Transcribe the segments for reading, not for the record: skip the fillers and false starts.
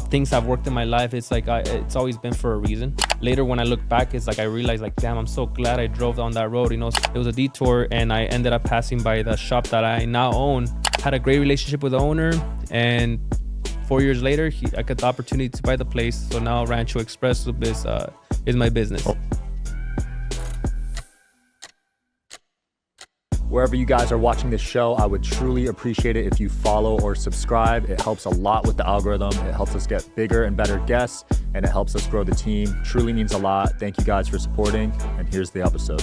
things I've worked in my life, it's like it's always been for a reason. Later when I look back, it's like I realized like, damn, I'm so glad I drove on that road. You know, it was a detour and I ended up passing by the shop that I now own. Had a great relationship with the owner, and 4 years later, I got the opportunity to buy the place. So now Rancho Express Loop is my business. Wherever you guys are watching this show, I would truly appreciate it if you follow or subscribe. It helps a lot with the algorithm. It helps us get bigger and better guests, and it helps us grow the team. Truly means a lot. Thank you guys for supporting, and here's the episode.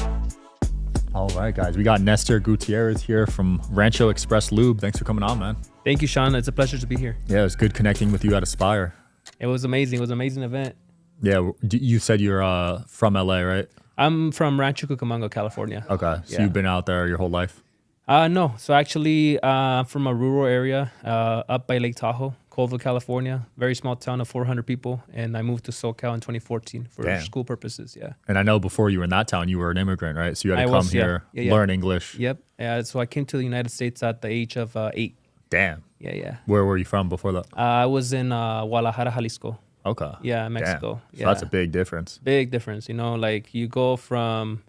All right, guys, we got Nestor Gutierrez here from Rancho Express Lube. Thanks for coming on, man. Thank you, Sean. It's a pleasure to be here. Yeah, it was good connecting with you at Aspire. It was amazing. It was an amazing event. Yeah, you said you're from LA, right? I'm from Rancho Cucamonga, California. Okay, so you've been out there your whole life? No, so actually from a rural area up by Lake Tahoe, Colville, California. Very small town of 400 people, and I moved to SoCal in 2014 for school purposes, yeah. And I know before you were in that town, you were an immigrant, right? So you had to come here, learn English. Yep, so I came to the United States at the age of 8. Damn. Yeah. Where were you from before that? I was in Guadalajara, Jalisco. Okay. Yeah, Mexico. So that's a big difference. Big difference, you know, like you go from,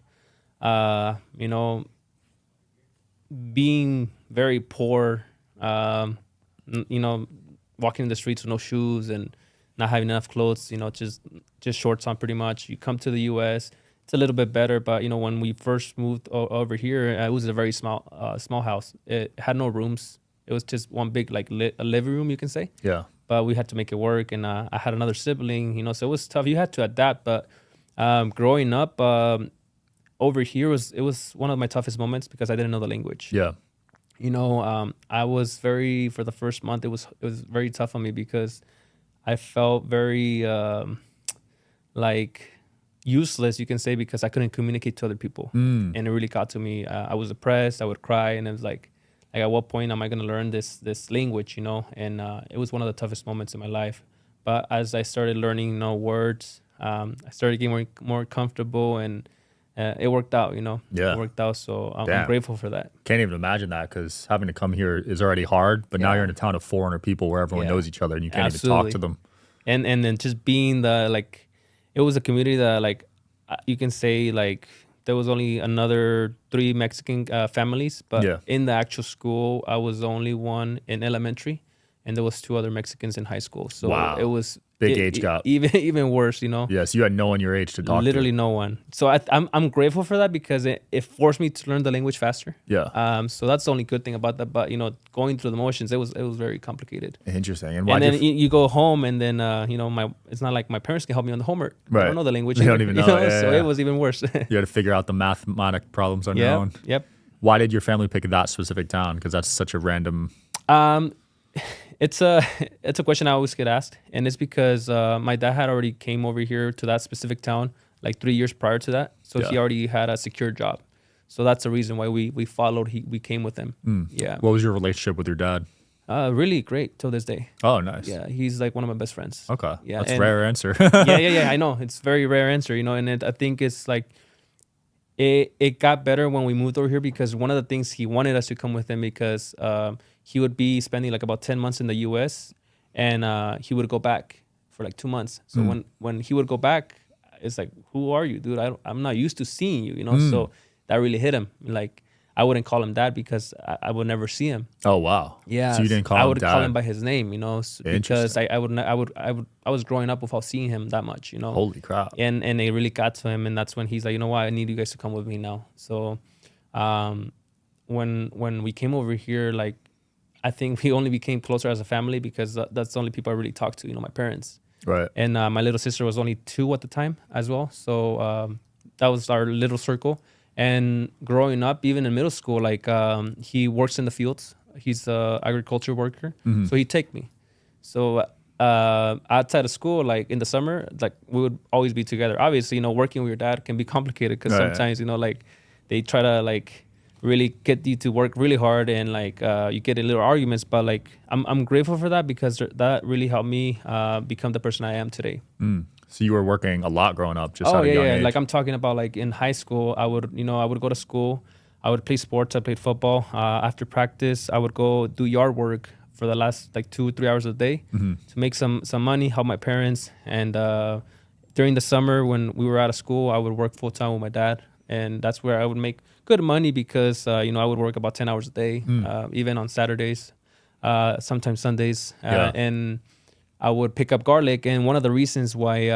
you know, being very poor, you know, walking in the streets with no shoes and not having enough clothes, you know, just shorts on pretty much. You come to the U.S., it's a little bit better, but, you know, when we first moved over here, it was a very small house. It had no rooms. It was just one big, like, a living room, you can say. Yeah. But we had to make it work, and I had another sibling, you know, so it was tough. You had to adapt, but growing up over here it was one of my toughest moments because I didn't know the language. Yeah. You know, I was for the first month, it was very tough on me because I felt very like useless, you can say, because I couldn't communicate to other people. And it really got to me. I was depressed, I would cry, and it was like at what point am I going to learn this language, you know? And it was one of the toughest moments in my life. But as I started learning, you know, words, I started getting more comfortable, and it worked out, you know? Yeah. It worked out, so I'm grateful for that. Can't even imagine that, because having to come here is already hard, but now you're in a town of 400 people where everyone knows each other and you can't even talk to them. And then just being it was a community that, like, you can say, like, there was only another 3 Mexican families, but in the actual school, I was the only one in elementary, and there was 2 other Mexicans in high school. So it was big age gap. Even worse, you know. Yeah, so you had no one your age to talk to. Literally no one. So I'm grateful for that because it forced me to learn the language faster. Yeah. So that's the only good thing about that. But, you know, going through the motions, it was very complicated. Interesting. And then you go home, and then you know, it's not like my parents can help me on the homework. Right. I don't know the language. They don't even know. You know? So it was even worse. You had to figure out the mathematic problems on your own. Yep. Why did your family pick that specific town? Because that's such a random. It's a question I always get asked, and it's because my dad had already came over here to that specific town like 3 years prior to that, so he already had a secure job. So that's the reason why we followed. We came with him. Yeah. What was your relationship with your dad? Really great till this day. Oh, nice. Yeah, he's like one of my best friends. Okay. Yeah, that's a rare answer. yeah. I know, it's very rare answer, you know, and I think it's like it got better when we moved over here because one of the things he wanted us to come with him because he would be spending like about 10 months in the U.S. and he would go back for like 2 months. So when he would go back, it's like, who are you, dude? I'm not used to seeing you, you know? So that really hit him. Like, I wouldn't call him dad because I would never see him. Oh, wow. Yeah. So you didn't call him dad? I would call him by his name, you know, because I was growing up without seeing him that much, you know. Holy crap. And it really got to him, and that's when he's like, you know what, I need you guys to come with me now. So when we came over here, like, I think we only became closer as a family because that's the only people I really talked to, you know, my parents. Right. And my little sister was only 2 at the time as well. So that was our little circle. And growing up, even in middle school, like he works in the fields. He's an agriculture worker. So he'd take me. So outside of school, like in the summer, like we would always be together. Obviously, you know, working with your dad can be complicated because sometimes, you know, like they try to like really get you to work really hard and like you get in little arguments. But like I'm grateful for that because that really helped me become the person I am today. So you were working a lot growing up, just at a young age. Like I'm talking about like in high school, I would go to school, I would play sports, I played football. After practice, I would go do yard work for the last like 2-3 hours a day to make some money, help my parents. And during the summer when we were out of school, I would work full time with my dad, and that's where I would make good money because I would work about 10 hours a day, even on Saturdays, sometimes Sundays, and I would pick up garlic. And one of the reasons why,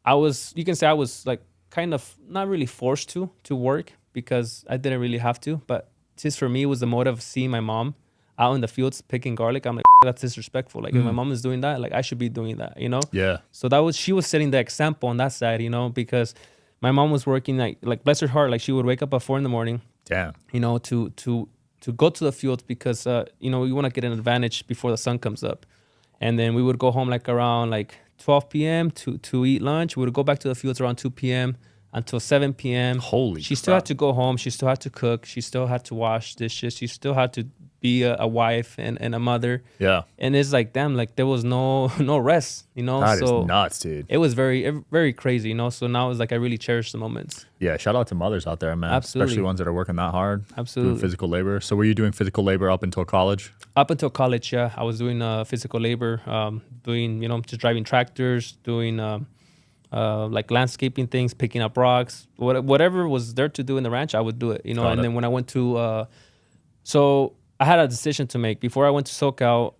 I was, you can say I was like kind of not really forced to work because I didn't really have to, but just for me, it was the motive of seeing my mom out in the fields picking garlic. I'm like, that's disrespectful. Like if my mom is doing that, like I should be doing that, Yeah. So she was setting the example on that side, because my mom was working like bless her heart, like she would wake up at 4 a.m. Damn. To go to the fields because we want to get an advantage before the sun comes up. And then we would go home like around like 12 p.m. to eat lunch. We would go back to the fields around 2 p.m. until 7 p.m. She still had to go home. She still had to cook. She still had to wash dishes. She still had to be a wife and a mother. Yeah. And it's like, damn, like there was no rest, That is nuts, dude. It was very, very crazy, So now it's like I really cherish the moments. Yeah, shout out to mothers out there, man. Absolutely. Especially ones that are working that hard. Absolutely. Doing physical labor. So were you doing physical labor up until college? Up until college, yeah. I was doing physical labor, doing, just driving tractors, doing like landscaping things, picking up rocks, whatever was there to do in the ranch, I would do it, And then when I went to, so I had a decision to make. Before I went to SoCal,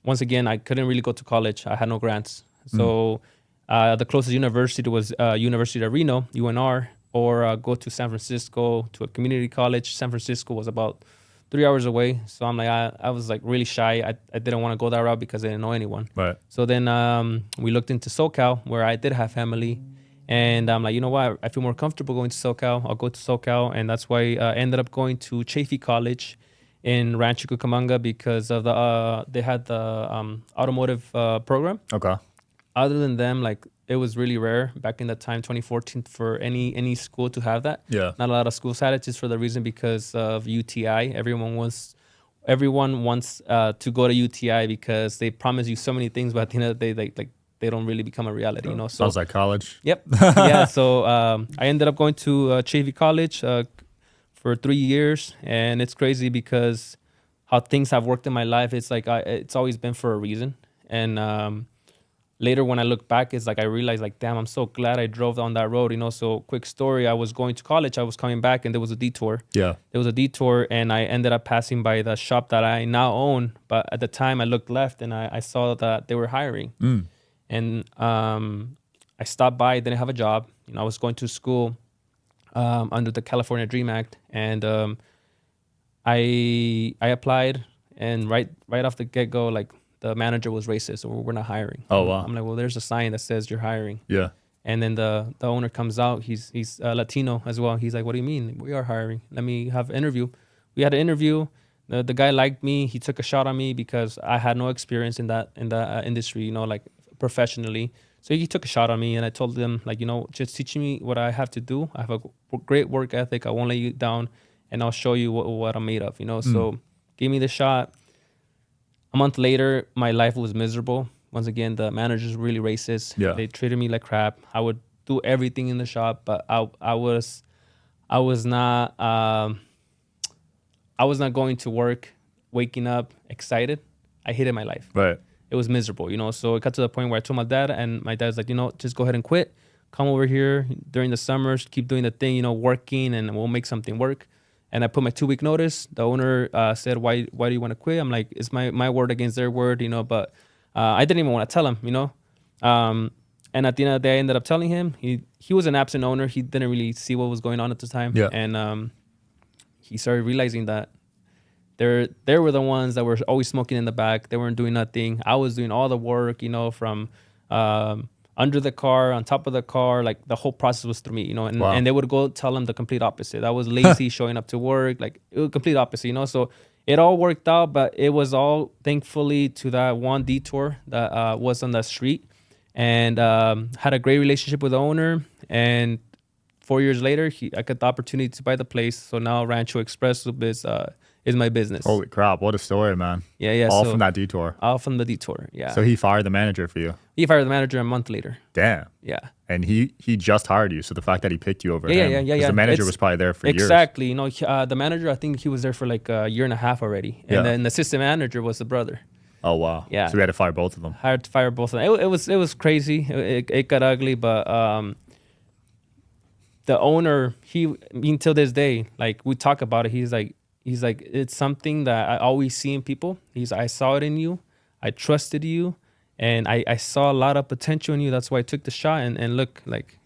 once again, I couldn't really go to college. I had no grants. So the closest university was University of Reno, UNR, or go to San Francisco to a community college. San Francisco was about 3 hours away. So I'm like, I was like really shy. I didn't want to go that route because I didn't know anyone. Right. So then we looked into SoCal, where I did have family. And I'm like, you know what? I feel more comfortable going to SoCal. I'll go to SoCal. And that's why I ended up going to Chaffey College in Rancho Cucamonga because of they had the automotive program. Okay. Other than them, like it was really rare back in that time, 2014, for any school to have that. Yeah. Not a lot of schools had it, just for the reason because of UTI. Everyone wants to go to UTI because they promise you so many things, but at the end of the day, they don't really become a reality, So sounds like college. Yep. Yeah. So I ended up going to Chaffey College for 3 years, and it's crazy because how things have worked in my life. It's like it's always been for a reason. And later when I look back, it's like I realized, like, damn, I'm so glad I drove on that road, So quick story: I was going to college, I was coming back, and there was a detour. Yeah. There was a detour, and I ended up passing by the shop that I now own. But at the time, I looked left, and I saw that they were hiring. And I stopped by, didn't have a job. I was going to school under the California Dream Act. And I applied, and right off the get-go, like, the manager was racist, or we're not hiring. Oh, wow. I'm like, well, there's a sign that says you're hiring. Yeah. And then the owner comes out. He's Latino as well. He's like, what do you mean? We are hiring. Let me have an interview. We had an interview. The guy liked me. He took a shot on me because I had no experience in that industry, like professionally. So he took a shot on me, and I told him, like, just teach me what I have to do. I have a great work ethic. I won't let you down, and I'll show you what I'm made of, So gave me the shot. A month later, my life was miserable. Once again, the manager's really racist. Yeah. They treated me like crap. I would do everything in the shop, but I was not going to work, waking up excited. I hated my life. Right. It was miserable, So it got to the point where I told my dad, and my dad's like, just go ahead and quit. Come over here during the summers, keep doing the thing, working, and we'll make something work. And I put my 2-week notice. The owner said, why do you want to quit? I'm like, it's my word against their word, but I didn't even want to tell him, And at the end of the day, I ended up telling him. He was an absent owner. He didn't really see what was going on at the time. Yeah. And he started realizing that they were the ones that were always smoking in the back. They weren't doing nothing. I was doing all the work, from under the car, on top of the car, like the whole process was through me, And, wow. and they would go tell them the complete opposite. I was lazy showing up to work, like it was complete opposite, So it all worked out, but it was all thankfully to that one detour that was on the street, and had a great relationship with the owner. And 4 years later, I got the opportunity to buy the place. So now Rancho Express is my business. Holy crap! What a story, man. Yeah. All so, from that detour. All from the detour. Yeah. So he fired the manager for you. He fired the manager a month later. Damn. Yeah. And he just hired you. So the fact that he picked you over him. Yeah. 'Cause the manager was probably there for years. Exactly. You know, the manager, I think he was there for like a year and a half already. And then the assistant manager was the brother. Oh, wow. Yeah. So we had to fire both of them. Hired to fire both of them. It was crazy. It got ugly, but the owner, until this day, like we talk about it, he's like, it's something that I always see in people. I saw it in you. I trusted you. And I saw a lot of potential in you. That's why I took the shot. And look, like,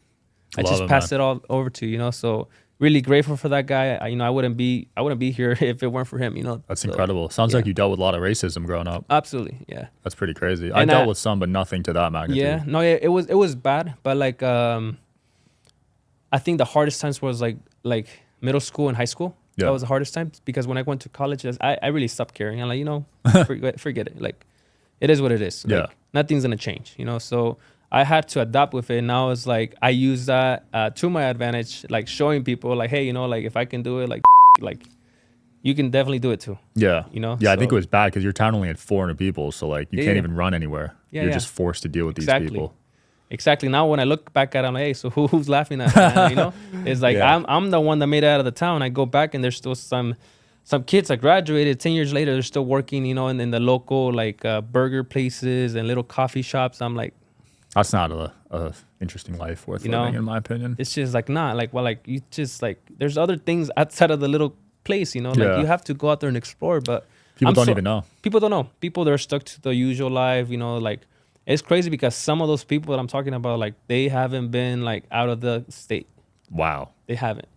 I just passed it all over to you, you know. So really grateful for that guy. I wouldn't be here if it weren't for him, you know. That's incredible. Sounds like you dealt with a lot of racism growing up. Absolutely, yeah. That's pretty crazy. I dealt with some, but nothing to that magnitude. Yeah, no, it was bad, but like I think the hardest times was like middle school and high school. Yeah. That was the hardest times because when I went to college, I really stopped caring. I'm like, you know, forget it. Like, it is what it is. Like, nothing's gonna change, you know. So I had to adapt with it. Now it's like I use that to my advantage, like showing people, like, hey, you know, like if I can do it, like you can definitely do it too. Yeah, you know. Yeah, so, I think it was bad because your town only had 400 people, so like you can't even run anywhere. Yeah, You're just forced to deal with these people. Exactly. Now when I look back at it, I'm like, hey, so who's laughing at me? You know, it's like I'm the one that made it out of the town. I go back and there's still some kids that graduated 10 years later. They're still working, you know, in the local like burger places and little coffee shops. I'm like, that's not a interesting life worth living, in my opinion. It's just like you just like there's other things outside of the little place, you know. Like you have to go out there and explore, but people don't even know. People don't know. People, they're stuck to the usual life, you know. Like it's crazy because some of those people that I'm talking about, like they haven't been like out of the state. Wow. They haven't.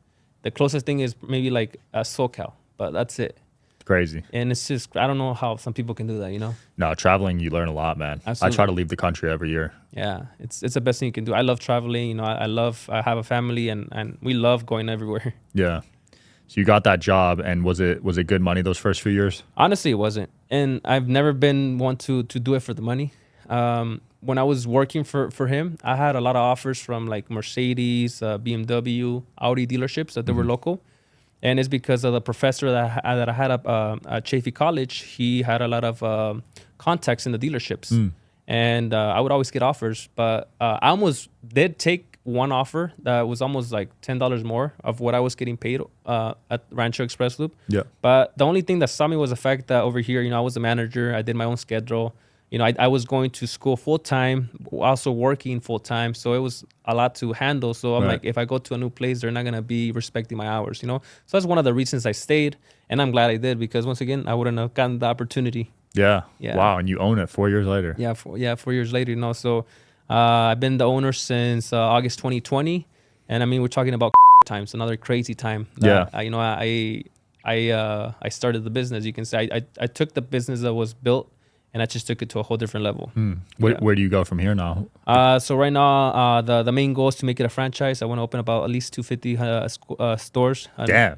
The closest thing is maybe like SoCal, but that's it. Crazy. And it's just, I don't know how some people can do that, you know? No, traveling, you learn a lot, man. Absolutely. I try to leave the country every year. Yeah, it's the best thing you can do. I love traveling, you know, I have a family and we love going everywhere. Yeah. So you got that job, and was it good money those first few years? Honestly, it wasn't. And I've never been one to do it for the money. When I was working for him, I had a lot of offers from like Mercedes, BMW, Audi dealerships that they were local. And it's because of the professor that I had at Chaffey College. He had a lot of contacts in the dealerships. And I would always get offers. But I almost did take one offer that was almost like $10 more of what I was getting paid at Rancho Express Loop. Yeah. But the only thing that stopped me was the fact that over here, you know, I was a manager. I did my own schedule. You know, I was going to school full-time, also working full-time. So it was a lot to handle. So I'm like, if I go to a new place, they're not going to be respecting my hours, you know? So that's one of the reasons I stayed. And I'm glad I did because, once again, I wouldn't have gotten the opportunity. Yeah. Wow. And you own it 4 years later. Yeah. 4 years later, you know? So I've been the owner since August 2020. And, I mean, we're talking about times, another crazy time. You know, I started the business. You can say I took the business that was built, and I just took it to a whole different level. Where do you go from here now? So right now, the main goal is to make it a franchise. I want to open about at least 250 stores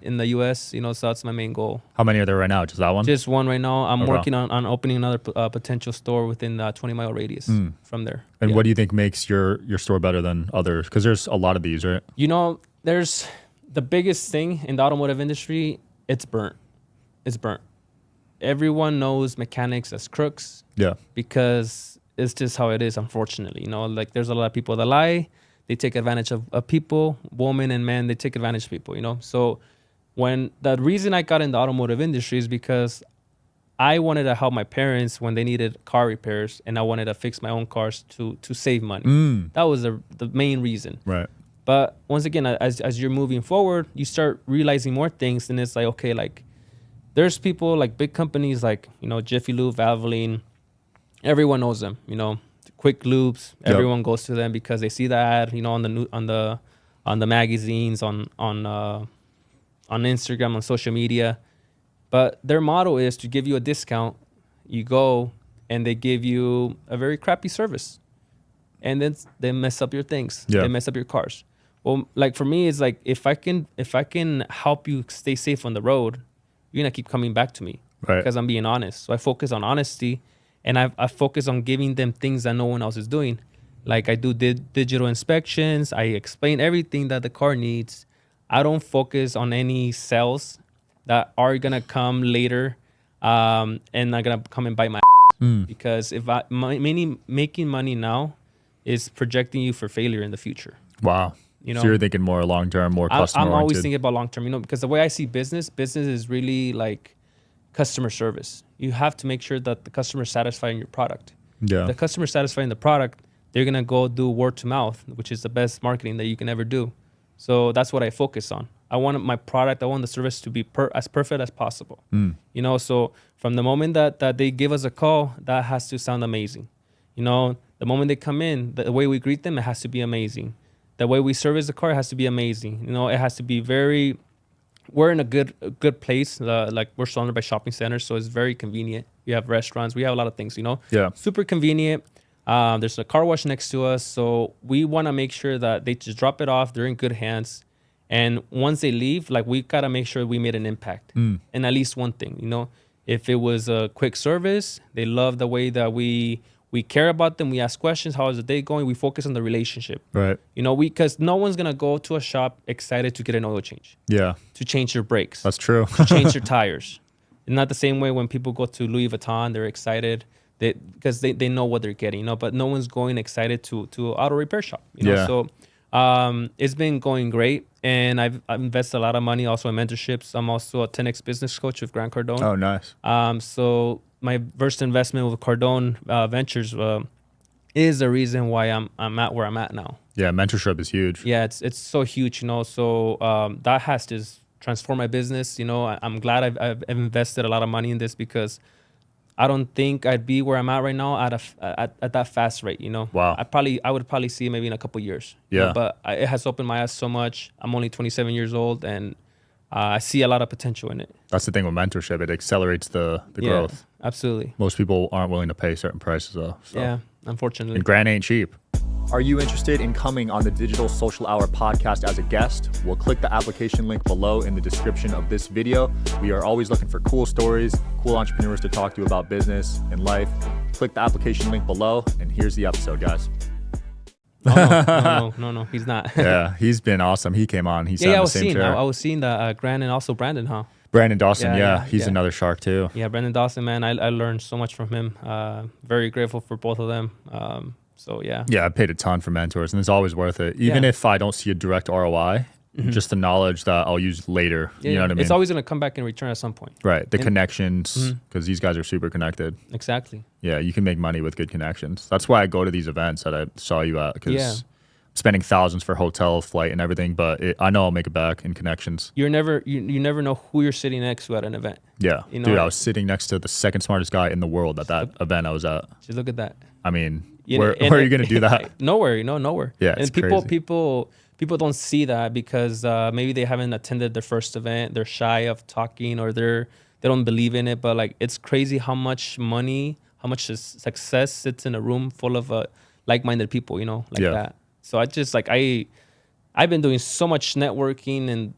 in the U.S. You know, so that's my main goal. How many are there right now? Just that one? Just one right now. I'm working on opening another potential store within a 20-mile radius from there. And what do you think makes your store better than others? Because there's a lot of these, right? You know, there's the biggest thing in the automotive industry. It's burnt. It's burnt. Everyone knows mechanics as crooks. Yeah. Because it's just how it is, unfortunately. You know, like there's a lot of people that lie. They take advantage of people, women and men. They take advantage of people, you know. So the reason I got in the automotive industry is because I wanted to help my parents when they needed car repairs, and I wanted to fix my own cars to save money. That was the main reason. Right. But once again, as you're moving forward, you start realizing more things, and it's like, okay, like, there's people like big companies like, you know, Jiffy Lube, Valvoline. Everyone knows them, you know, Quick Loops. Everyone goes to them because they see the ad, you know, on the magazines, on Instagram, on social media. But their motto is to give you a discount. You go and they give you a very crappy service, and then they mess up your things. They mess up your cars. Well, like for me, it's like if I can help you stay safe on the road, you're gonna keep coming back to me because I'm being honest. So I focus on honesty, and I focus on giving them things that no one else is doing. Like I do digital inspections. I explain everything that the car needs. I don't focus on any sales. that are gonna come later, and not gonna come and bite my because if making money now is projecting you for failure in the future. Wow. You know, so you're thinking more long term, more customer I'm always oriented. thinking about long term, you know, because the way I see business is really like customer service. You have to make sure that the customer is satisfied in your product. Yeah. The customer is satisfied in the product, they're gonna go do word to mouth, which is the best marketing that you can ever do. So that's what I focus on. I want my product, I want the service to be as perfect as possible. You know, so from the moment that they give us a call, that has to sound amazing. You know, the moment they come in, the way we greet them, it has to be amazing. The way we service the car has to be amazing. You know, it has to be we're in a good place. Like we're surrounded by shopping centers, so it's very convenient. We have restaurants, we have a lot of things, you know. Yeah. Super convenient. There's a car wash next to us, so we want to make sure that they just drop it off. They're in good hands, and once they leave, like we gotta make sure we made an impact in at least one thing. You know, if it was a quick service, they love the way that we care about them. We ask questions. How is the day going? We focus on the relationship. Right. You know, because no one's gonna go to a shop excited to get an oil change. Yeah. To change their brakes. That's true. To change their tires. And not the same way when people go to Louis Vuitton, they're excited because they know what they're getting. You know, but no one's going excited to auto repair shop. You know, Yeah. so it's been going great, and I've invested a lot of money also in mentorships. I'm also a 10x business coach with Grant Cardone. Oh, nice. So my first investment with Cardone Ventures is the reason why I'm at where I'm at now. Yeah, mentorship is huge. Yeah, it's so huge, you know. So that has just transformed my business. You know, I'm glad I've invested a lot of money in this because I don't think I'd be where I'm at right now at that fast rate. You know, Wow. I would probably see it maybe in a couple years. Yeah. You know, but it has opened my eyes so much. I'm only 27 years old, and I see a lot of potential in it. That's the thing with mentorship. It accelerates the growth. Absolutely. Most people aren't willing to pay certain prices though. So. Yeah, unfortunately. And Grant ain't cheap. Are you interested in coming on the Digital Social Hour podcast as a guest? Well, click the application link below in the description of this video. We are always looking for cool stories, cool entrepreneurs to talk to about business and life. Click the application link below, and here's the episode, guys. No, he's not. Yeah, he's been awesome. He came on. He sat I in the was same seeing. chair. I was seeing that Grant and also Brandon, huh? Brandon Dawson, Yeah, he's yeah. another shark too. Yeah, Brandon Dawson, man, I learned so much from him. Very grateful for both of them. So yeah. Yeah, I paid a ton for mentors, and it's always worth it. Even if I don't see a direct ROI, just the knowledge that I'll use later. Yeah, you know what I mean? It's always going to come back in return at some point. Right. The connections, because these guys are super connected. Exactly. Yeah, you can make money with good connections. That's why I go to these events that I saw you at, because Yeah. I'm spending thousands for hotel, flight, and everything, but I know I'll make it back in connections. You never know who you're sitting next to at an event. Yeah. You know, Dude, I was sitting next to the second smartest guy in the world at that event I was at. Just look at that. I mean, You know, where are you going to do that? Nowhere, nowhere. Yeah, and it's people crazy. don't see that because maybe they haven't attended their first event. They're shy of talking, or they don't believe in it. But like, it's crazy how much money, how much success sits in a room full of like-minded people. You know, like that. So I just I've been doing so much networking in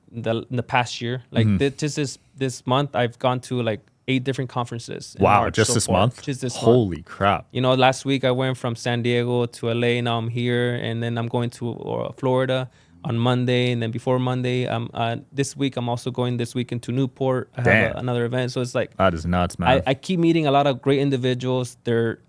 the past year. Like this month, I've gone to like 8 different conferences. Wow, just this month? Just this month. Holy crap. You know, last week I went from San Diego to LA. Now I'm here, and then I'm going to Florida on Monday, and then before Monday, this week I'm also going this weekend to Newport. I have another event, so it's like that is nuts, man. I keep meeting a lot of great individuals. They're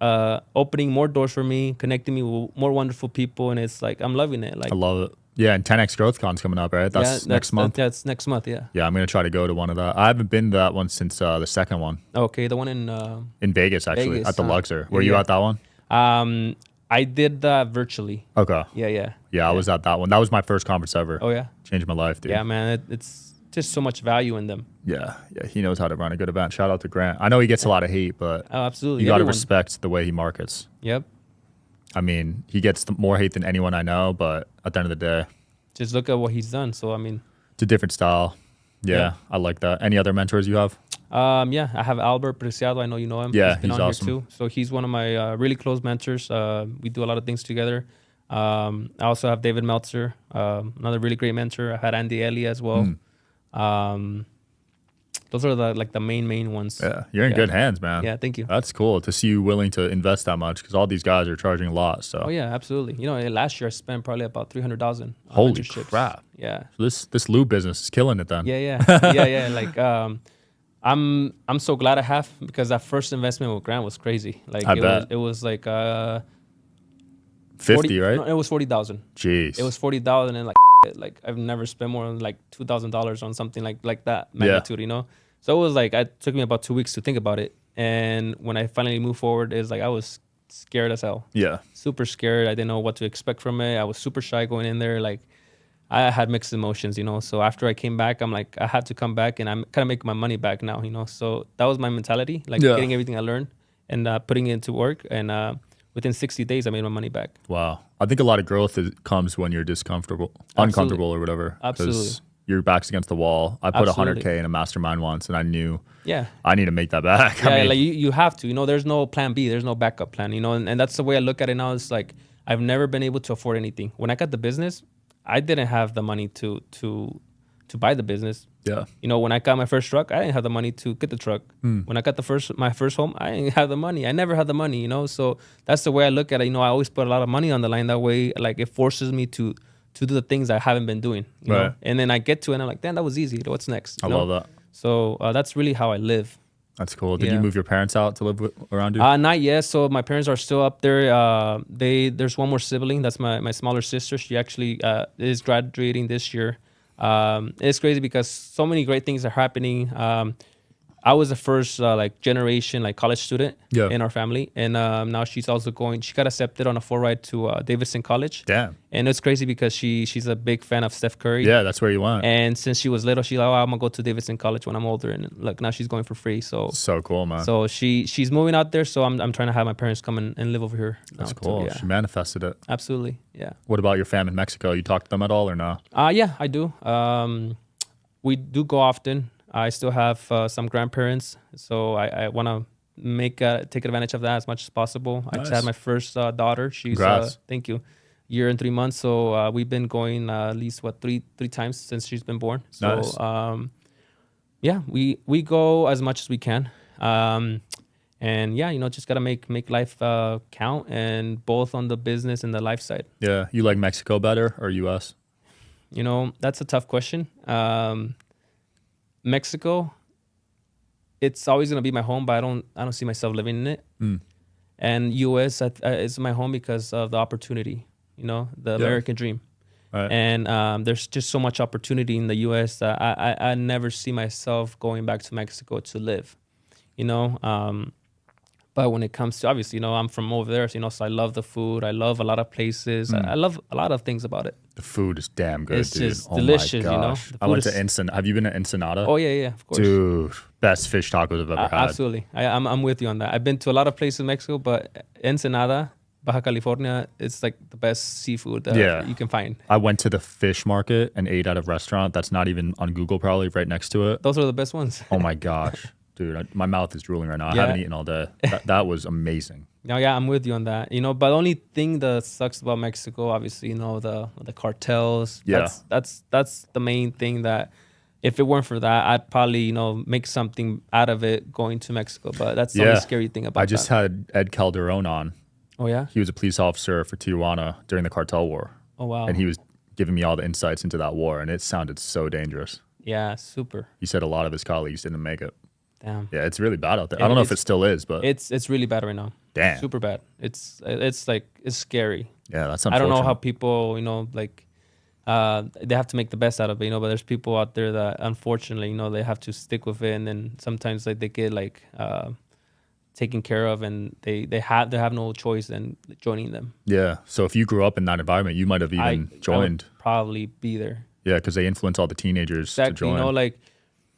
opening more doors for me, connecting me with more wonderful people, and it's like I'm loving it. Like I love it. Yeah, and 10X GrowthCon's coming up, right? That's next month. That's next month, yeah. Yeah, I'm gonna try to go to one of that. I haven't been to that one since the second one. Okay, the one in Vegas, actually, Vegas, at the Luxor. Were you at that one? I did that virtually. Okay. Yeah. I was at that one. That was my first conference ever. Oh yeah. Changed my life, dude. Yeah, man, it's just so much value in them. Yeah, he knows how to run a good event. Shout out to Grant. I know he gets a lot of hate, but absolutely, you got to respect the way he markets. Yep. I mean, he gets more hate than anyone I know, but at the end of the day, just look at what he's done. So I mean, it's a different style. Yeah, I like that. Any other mentors you have? Yeah, I have Albert Preciado. I know you know him. Yeah, he's been he's on awesome. here too. So he's one of my really close mentors. We do a lot of things together. I also have David Meltzer, another really great mentor. I had Andy Ellie as well. Those are the main ones. Yeah, you're in good hands, man. Yeah, thank you. That's cool to see you willing to invest that much because all these guys are charging a lot. So. Oh yeah, absolutely. You know, last year I spent probably about $300,000. Holy mentorships. crap! Yeah. So this lube business is killing it then. Yeah. Like I'm so glad I have, because that first investment with Grant was crazy. Like it was like 50, right? No, it was 40,000. Jeez. It was 40,000 and like I've never spent more than like $2,000 on something like that magnitude, you know. So it was like it took me about 2 weeks to think about it, and when I finally moved forward, it's like I was scared as hell. Yeah. Super scared. I didn't know what to expect from it. I was super shy going in there. Like I had mixed emotions, you know. So after I came back, I'm like I had to come back, and I'm kind of making my money back now, you know. So that was my mentality, like getting everything I learned and putting it into work, and within 60 days, I made my money back. Wow. I think a lot of growth comes when you're uncomfortable or whatever. Absolutely. Because your back's against the wall. I put $100K in a mastermind once, and I knew I need to make that back. Yeah, I mean, like you have to. You know, there's no plan B. There's no backup plan, you know. And that's the way I look at it now. It's like I've never been able to afford anything. When I got the business, I didn't have the money to buy the business. Yeah. You know, when I got my first truck, I didn't have the money to get the truck. When I got my first home, I didn't have the money. I never had the money, you know. So that's the way I look at it. You know, I always put a lot of money on the line. That way, like, it forces me to do the things I haven't been doing, you know. And then I get to it, and I'm like, damn, that was easy. What's next? I love that. So that's really how I live. That's cool. Did you move your parents out to live around you? Not yet. So my parents are still up there. There's one more sibling. That's my smaller sister. She actually is graduating this year. It's crazy because so many great things are happening. I was the first generation college student in our family, and now she's also going. She got accepted on a full ride to Davidson College. Damn. And it's crazy because she's a big fan of Steph Curry. Yeah, that's where you went. And since she was little, she's like, oh, I'm gonna go to Davidson College when I'm older. And look, now she's going for free. So cool, man. So she's moving out there. So I'm trying to have my parents come and live over here. That's cool. She manifested it. Absolutely. Yeah. What about your fam in Mexico? You talk to them at all or no? Yeah, I do. We do go often. I still have some grandparents, so I want to take advantage of that as much as possible. Nice. I just had my first daughter. She's thank you, year and 3 months. So we've been going at least three times since she's been born. So nice. Yeah, we go as much as we can. And yeah, just gotta make life count, and both on the business and the life side. Yeah, you like Mexico better or U.S.? That's a tough question. Mexico, it's always gonna be my home, but I don't see myself living in it. And U.S. is my home because of the opportunity, the American dream. Right. And there's just so much opportunity in the U.S. that I never see myself going back to Mexico to live, But when it comes to, obviously, I'm from over there, so I love the food. I love a lot of places. I love a lot of things about it. The food is damn good, it's dude. Just delicious, I went to Ensenada. Have you been to Ensenada? Oh, yeah, of course. Dude, best fish tacos I've ever had. Absolutely. I'm with you on that. I've been to a lot of places in Mexico, but Ensenada, Baja California, it's like the best seafood that you can find. I went to the fish market and ate at a restaurant that's not even on Google, probably right next to it. Those are the best ones. Oh, my gosh. Dude, my mouth is drooling right now. I haven't eaten all day. That was amazing. No, yeah, I'm with you on that. But the only thing that sucks about Mexico, obviously, the cartels. Yeah. That's the main thing that if it weren't for that, I'd probably, make something out of it going to Mexico. But that's the only scary thing about it. I just had Ed Calderon on. Oh, yeah? He was a police officer for Tijuana during the cartel war. Oh, wow. And he was giving me all the insights into that war, and it sounded so dangerous. Yeah, super. He said a lot of his colleagues didn't make it. Damn. Yeah, it's really bad out there. I don't know if it still is, but it's really bad right now. Damn. Super bad. It's scary. Yeah, that's unfortunate. I don't know how people, they have to make the best out of it, but there's people out there that unfortunately, they have to stick with it, and then sometimes they get taken care of, and they have no choice than joining them. Yeah. So if you grew up in that environment, you might have even joined. I would probably be there. Yeah, because they influence all the teenagers to join.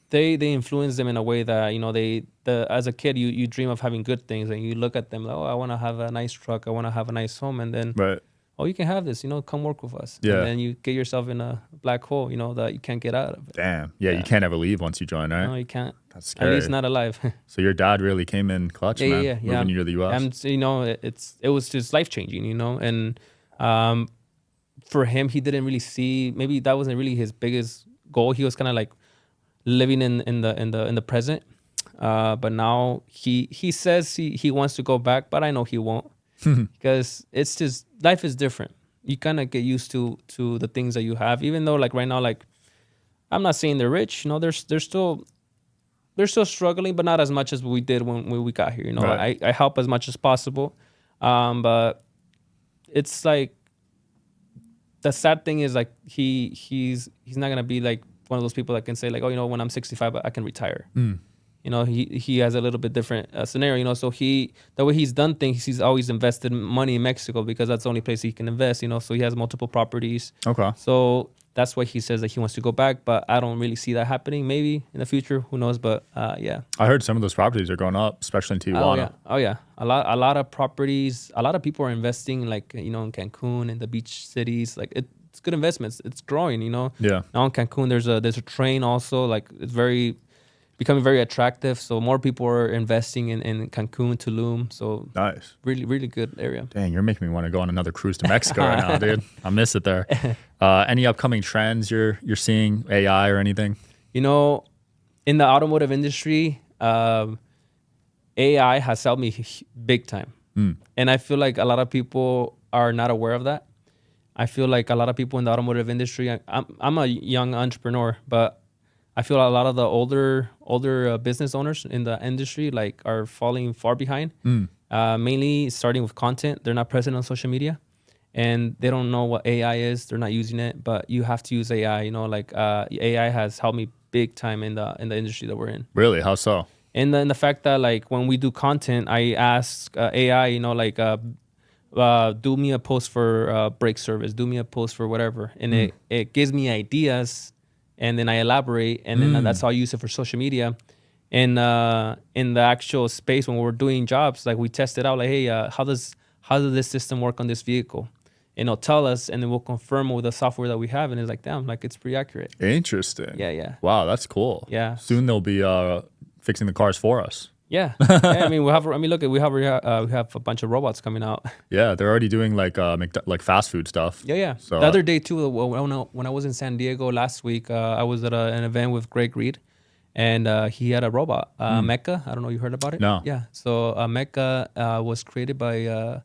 They influence them in a way that as a kid you dream of having good things, and you look at them like, oh, I want to have a nice truck, I want to have a nice home, and then oh, you can have this, come work with us. Yeah. And then you get yourself in a black hole, that you can't get out of it. Damn. Yeah, you can't ever leave once you join, right? No, you can't. That's scary. At least not alive. So your dad really came in clutch, man. Yeah. Moving you to the U.S. And it was just life changing, and for him, he didn't really see, maybe that wasn't really his biggest goal. He was kind of like, living in the present. But now he says he wants to go back, but I know he won't because it's just life is different. You kind of get used to the things that you have, even though like right now, like I'm not saying they're rich. You know, they're still struggling, but not as much as we did when we got here. You know, Right. I help as much as possible, but it's like the sad thing is like he's not gonna be like one of those people that can say like, oh, you know, when I'm 65 I can retire. You know, he has a little bit different scenario. You know, so the way he's done things, he's always invested money in Mexico because that's the only place he can invest. You know, so he has multiple properties. Okay. So that's why he says that he wants to go back, but I don't really see that happening. Maybe in the future, who knows? But yeah. I heard some of those properties are going up, especially in Tijuana. Oh yeah. A lot of properties. A lot of people are investing, like you know, in Cancun and the beach cities. Like it's good investments. It's growing. You know. Yeah. Now in Cancun, there's a train also. Like it's becoming very attractive. So more people are investing in Cancun, Tulum. So Nice. really, really good area. Dang, you're making me want to go on another cruise to Mexico right now, dude. I miss it there. Any upcoming trends you're seeing, AI or anything? You know, in the automotive industry, AI has helped me big time. And I feel like a lot of people are not aware of that. I feel like a lot of people in the automotive industry, I'm a young entrepreneur, but I feel a lot of the older business owners in the industry like are falling far behind. Mainly starting with content. They're not present on social media, and they don't know what AI is. They're not using it, but you have to use AI. You know, like AI has helped me big time in the industry that we're in. Really? How so? And then the fact that like when we do content, I ask AI, you know, like do me a post for brake service, do me a post for whatever, and it gives me ideas. And then I elaborate, and then that's how I use it for social media. And in the actual space when we're doing jobs, like we test it out, like, hey, how does this system work on this vehicle? And it'll tell us, and then we'll confirm with the software that we have, and it's like, damn, like it's pretty accurate. Interesting. Yeah. Wow, that's cool. Yeah. Soon they'll be fixing the cars for us. Yeah. I mean, look, we have a bunch of robots coming out. Yeah, they're already doing like fast food stuff. Yeah. So the other day too, when I was in San Diego last week, I was at an event with Greg Reed, and he had a robot, Mecha. I don't know if you heard about it. No. Yeah. So Mecha was created by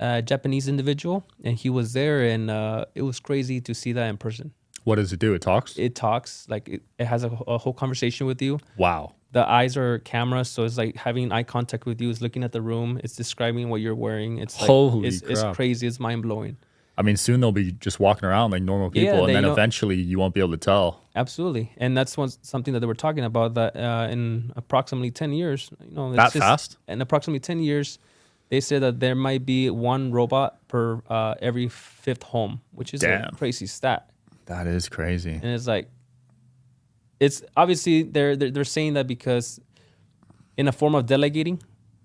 a Japanese individual, and he was there, and it was crazy to see that in person. What does it do? It talks? It talks, like it has a whole conversation with you. Wow. The eyes are cameras, so it's like having eye contact with you. It's looking at the room. It's describing what you're wearing. It's like, Holy it's crap. crazy. It's mind blowing. I mean, soon they'll be just walking around like normal people, and then eventually you won't be able to tell. Absolutely, and that's something that they were talking about. That in approximately 10 years, you know, That fast? In approximately 10 years, they said that there might be one robot per every fifth home, which is a crazy stat. That is crazy. And it's like, it's obviously they're saying that because in a form of delegating,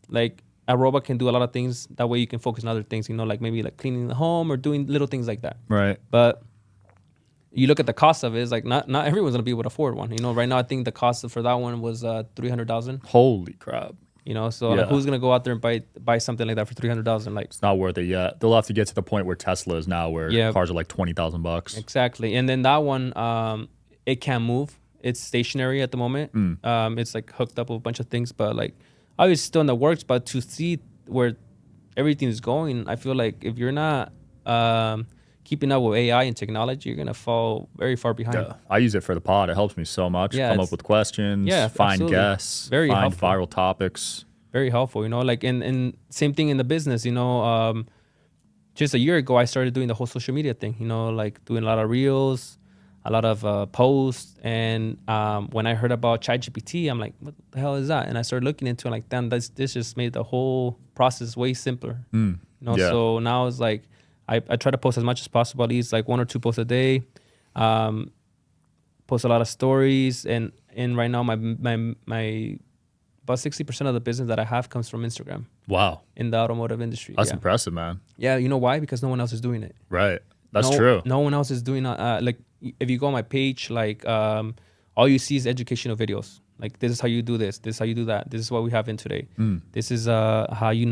like a robot can do a lot of things. That way you can focus on other things, you know, like maybe like cleaning the home or doing little things like that. Right. But you look at the cost of it, it's like not everyone's gonna be able to afford one. You know, right now I think the cost for that one was $300,000. Holy crap. You know, so like, who's gonna go out there and buy something like that for $300,000? Like, it's not worth it yet. They'll have to get to the point where Tesla is now, where cars are like $20,000. Exactly. And then that one, it can't move. It's stationary at the moment. It's like hooked up with a bunch of things, but like obviously still in the works. But to see where everything is going, I feel like if you're not keeping up with AI and technology, you're gonna fall very far behind. Yeah. I use it for the pod. It helps me so much. Yeah, come up with questions, find guests, very find helpful. viral topics. Very helpful, you know, like and same thing in the business, you know, just a year ago, I started doing the whole social media thing, you know, like doing a lot of reels, a lot of posts. And when I heard about ChatGPT, I'm like, what the hell is that? And I started looking into it, like, damn, this just made the whole process way simpler. You know, so now it's like, I try to post as much as possible, at least like 1 or 2 posts a day, post a lot of stories. And right now, my about 60% of the business that I have comes from Instagram. Wow. In the automotive industry. That's impressive, man. Yeah, you know why? Because no one else is doing it. Right. That's true. No one else is doing like if you go on my page, like all you see is educational videos. Like, this is how you do this is how you do that. This is what we have in today. This is how you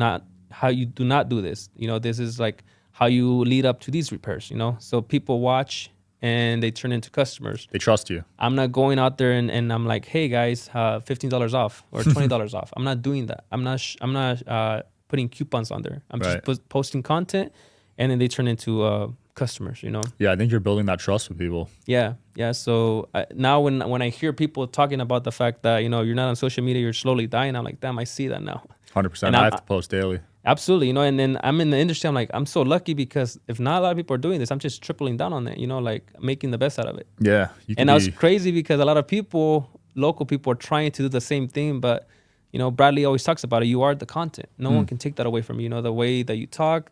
do not do this. You know, this is like how you lead up to these repairs, you know? So people watch and they turn into customers. They trust you. I'm not going out there and I'm like, hey guys, $15 off or $20 off. I'm not doing that. I'm not putting coupons on there. I'm just posting content, and then they turn into customers, you know? Yeah, I think you're building that trust with people. Yeah. So now when I hear people talking about the fact that, you know, you're not on social media, you're slowly dying, I'm like, damn, I see that now. 100%. And I have to post daily. Absolutely. You know, and then I'm in the industry. I'm like, I'm so lucky because if not a lot of people are doing this, I'm just tripling down on it, you know, like making the best out of it. Yeah. And that was crazy because a lot of people, local people, are trying to do the same thing. But, you know, Bradley always talks about it. You are the content. No one can take that away from you. You know, the way that you talk,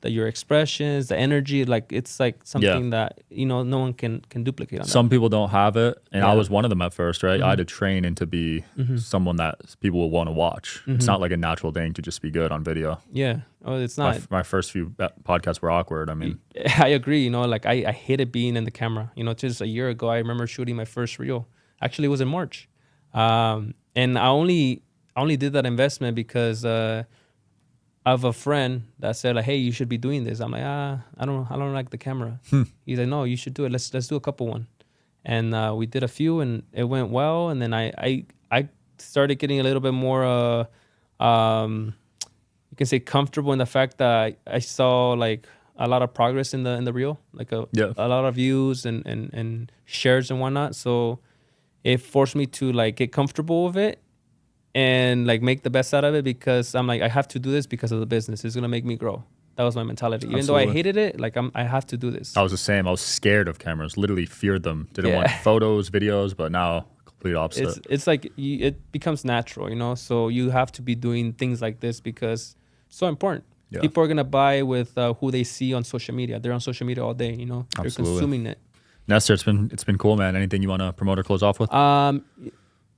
your expressions, the energy, like it's like something that, you know, no one can duplicate on that. Some people don't have it. And I was one of them at first, right? I had to train into be someone that people will want to watch. It's not like a natural thing to just be good on video. Yeah. Oh, it's not. My first few podcasts were awkward. I mean, I agree. You know, like I hated being in the camera. You know, just a year ago, I remember shooting my first reel. Actually, it was in March. And I only did that investment because of a friend that said like, hey, you should be doing this. I'm like, I don't like the camera. He's like, no, you should do it. Let's do a couple one. And we did a few and it went well. And then I started getting a little bit more, you can say comfortable in the fact that I saw like a lot of progress in the reel, like a lot of views and shares and whatnot. So it forced me to like get comfortable with it and like make the best out of it, because I'm like, I have to do this because of the business. It's gonna make me grow. That was my mentality. Even though I hated it, like I have to do this. I was the same. I was scared of cameras, literally feared them. Didn't want photos, videos, but now complete opposite. It's like it becomes natural, you know? So you have to be doing things like this because it's so important. Yeah. People are gonna buy with who they see on social media. They're on social media all day, you know? They're consuming it. Nestor, it's been cool, man. Anything you want to promote or close off with?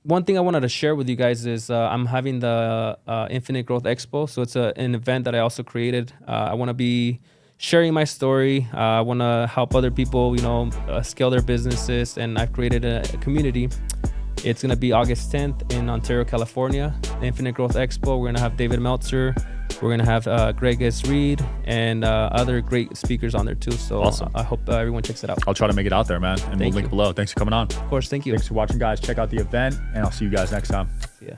One thing I wanted to share with you guys is I'm having the Infinite Growth Expo. So it's an event that I also created. I want to be sharing my story. I want to help other people, you know, scale their businesses. And I've created a community. It's going to be August 10th in Ontario, California. The Infinite Growth Expo. We're going to have David Meltzer. We're going to have Greg S. Reed and other great speakers on there too. So awesome. I hope everyone checks it out. I'll try to make it out there, man. And we'll link below. Thanks for coming on. Of course. Thank you. Thanks for watching, guys. Check out the event, and I'll see you guys next time. Yeah.